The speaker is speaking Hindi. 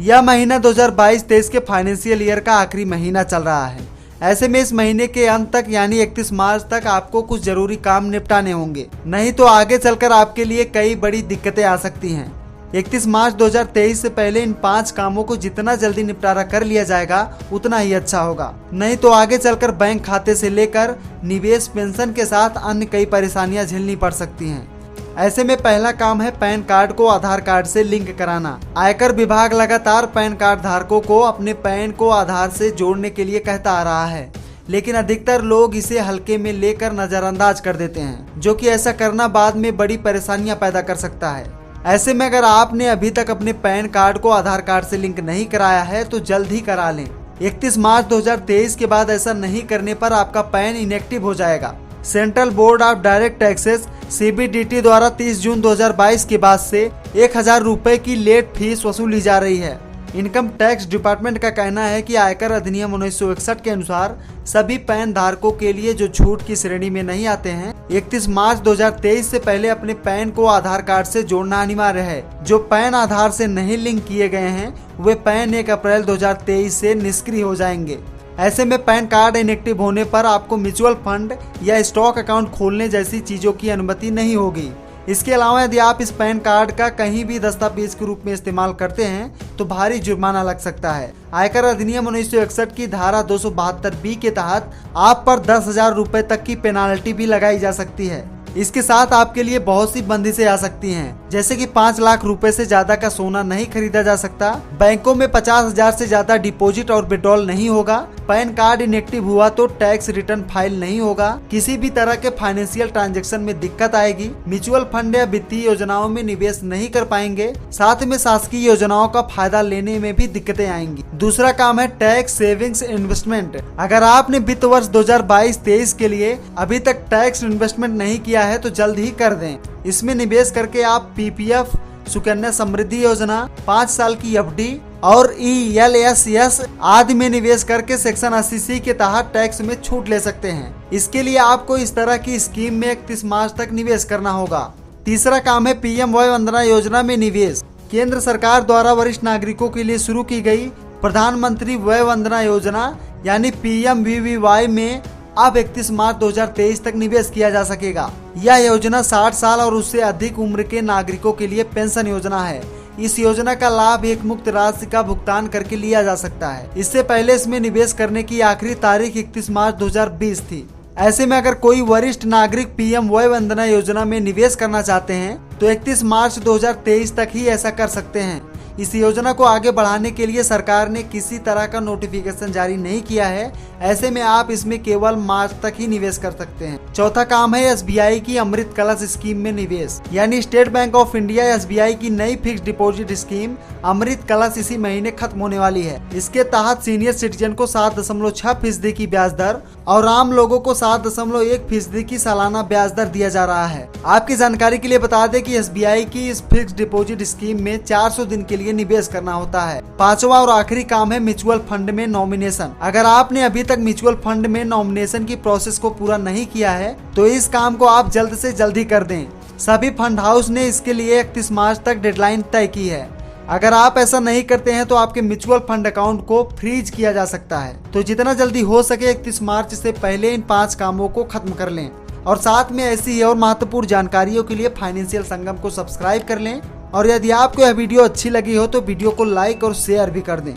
यह महीना 2022-23 के फाइनेंशियल ईयर का आखिरी महीना चल रहा है। ऐसे में इस महीने के अंत तक यानी 31 मार्च तक आपको कुछ जरूरी काम निपटाने होंगे, नहीं तो आगे चलकर आपके लिए कई बड़ी दिक्कतें आ सकती हैं। 31 मार्च 2023 से पहले इन 5 कामों को जितना जल्दी निपटारा कर लिया जाएगा उतना ही अच्छा होगा, नहीं तो आगे चलकर बैंक खाते से लेकर निवेश, पेंशन के साथ अन्य कई परेशानियां झेलनी पड़ सकती हैं। ऐसे में पहला काम है पैन कार्ड को आधार कार्ड से लिंक कराना। आयकर विभाग लगातार पैन कार्ड धारकों को अपने पैन को आधार से जोड़ने के लिए कहता आ रहा है, लेकिन अधिकतर लोग इसे हल्के में लेकर नजरअंदाज कर देते हैं, जो कि ऐसा करना बाद में बड़ी परेशानियां पैदा कर सकता है। ऐसे में अगर आपने अभी तक अपने पैन कार्ड को आधार कार्ड से लिंक नहीं कराया है तो जल्द ही करा लें। 31 मार्च 2023 के बाद ऐसा नहीं करने पर आपका पैन इनएक्टिव हो जाएगा। Central board of direct taxes CBDT द्वारा 30 जून 2022 के बाद से 1000 रुपए की लेट फीस वसूली जा रही है। इनकम टैक्स डिपार्टमेंट का कहना है कि आयकर अधिनियम 1961 के अनुसार सभी पैन धारकों के लिए जो छूट की श्रेणी में नहीं आते हैं, 31 मार्च 2023 से पहले अपने पैन को आधार कार्ड से जोड़ना अनिवार्य है। जो पैन आधार से नहीं लिंक किए गए हैं वे पैन 1 अप्रैल 2023 से निष्क्रिय हो जाएंगे। ऐसे में पैन कार्ड इनएक्टिव होने पर आपको म्यूचुअल फंड या स्टॉक अकाउंट खोलने जैसी चीजों की अनुमति नहीं होगी। इसके अलावा यदि आप इस पैन कार्ड का कहीं भी दस्तावेज के रूप में इस्तेमाल करते हैं तो भारी जुर्माना लग सकता है। आयकर अधिनियम 1961 की धारा 272B के तहत आप पर 10,000 रुपए तक की पेनाल्टी भी लगाई जा सकती है। इसके साथ आपके लिए बहुत सी बंदिशें आ सकती हैं, जैसे कि 5 लाख रुपए से ज्यादा का सोना नहीं खरीदा जा सकता, बैंकों में 50,000 से ज्यादा डिपॉजिट और विड्रॉल नहीं होगा, पैन कार्ड इनएक्टिव हुआ तो टैक्स रिटर्न फाइल नहीं होगा, किसी भी तरह के फाइनेंशियल ट्रांजैक्शन में दिक्कत आएगी, म्यूचुअल फंड या वित्तीय योजनाओं में निवेश नहीं कर पाएंगे, साथ में शासकीय योजनाओं का फायदा लेने में भी दिक्कतें आएंगी। दूसरा काम है टैक्स सेविंग्स इन्वेस्टमेंट। अगर आपने वित्त वर्ष 2022-23 के लिए अभी तक टैक्स इन्वेस्टमेंट नहीं किया है तो जल्द ही कर दें। इसमें निवेश करके आप PPF, सुकन्या समृद्धि योजना, 5 साल की FD और ELSS आदि में निवेश करके सेक्शन 80C के तहत टैक्स में छूट ले सकते हैं। इसके लिए आपको इस तरह की स्कीम में 31 मार्च तक निवेश करना होगा। तीसरा काम है PM वय वंदना योजना में निवेश। केंद्र सरकार द्वारा वरिष्ठ नागरिकों के लिए शुरू की गई प्रधानमंत्री वय वंदना योजना यानी PMVVY में अब 31 मार्च 2023 तक निवेश किया जा सकेगा। यह योजना 60 साल और उससे अधिक उम्र के नागरिकों के लिए पेंशन योजना है। इस योजना का लाभ एक मुक्त राशि का भुगतान करके लिया जा सकता है। इससे पहले इसमें निवेश करने की आखिरी तारीख 31 मार्च 2020 थी। ऐसे में अगर कोई वरिष्ठ नागरिक PM वय वंदना योजना में निवेश करना चाहते हैं तो 31 मार्च 2023 तक ही ऐसा कर सकते हैं। इस योजना को आगे बढ़ाने के लिए सरकार ने किसी तरह का नोटिफिकेशन जारी नहीं किया है। ऐसे में आप इसमें केवल मार्च तक ही निवेश कर सकते हैं। चौथा काम है SBI की अमृत कलश स्कीम में निवेश, यानी state bank of India SBI की नई फिक्स डिपॉजिट स्कीम अमृत कलश इसी महीने खत्म होने वाली है। इसके तहत सीनियर सिटीजन को 7.6% की ब्याज दर और आम लोगों को 7.1% की सालाना ब्याज दर दिया जा रहा है। आपकी जानकारी के लिए बता दें कि SBI की इस फिक्स डिपॉजिट स्कीम में 400 दिन के लिए निवेश करना होता है। पांचवा और आखिरी काम है म्यूचुअल फंड में नॉमिनेशन। अगर आपने अभी तक म्यूचुअल फंड में नॉमिनेशन की प्रोसेस को पूरा नहीं किया है तो इस काम को आप जल्द से जल्द ही कर दें। सभी फंड हाउस ने इसके लिए 31 मार्च तक डेडलाइन तय की है। अगर आप ऐसा नहीं करते हैं तो आपके म्यूचुअल फंड अकाउंट को फ्रीज किया जा सकता है। तो जितना जल्दी हो सके 31 मार्च से पहले इन 5 कामों को खत्म कर लें और साथ में ऐसी और महत्वपूर्ण जानकारियों के लिए फाइनेंशियल संगम को सब्सक्राइब कर लें। और यदि आपको यह वीडियो अच्छी लगी हो तो वीडियो को लाइक और शेयर भी कर दें।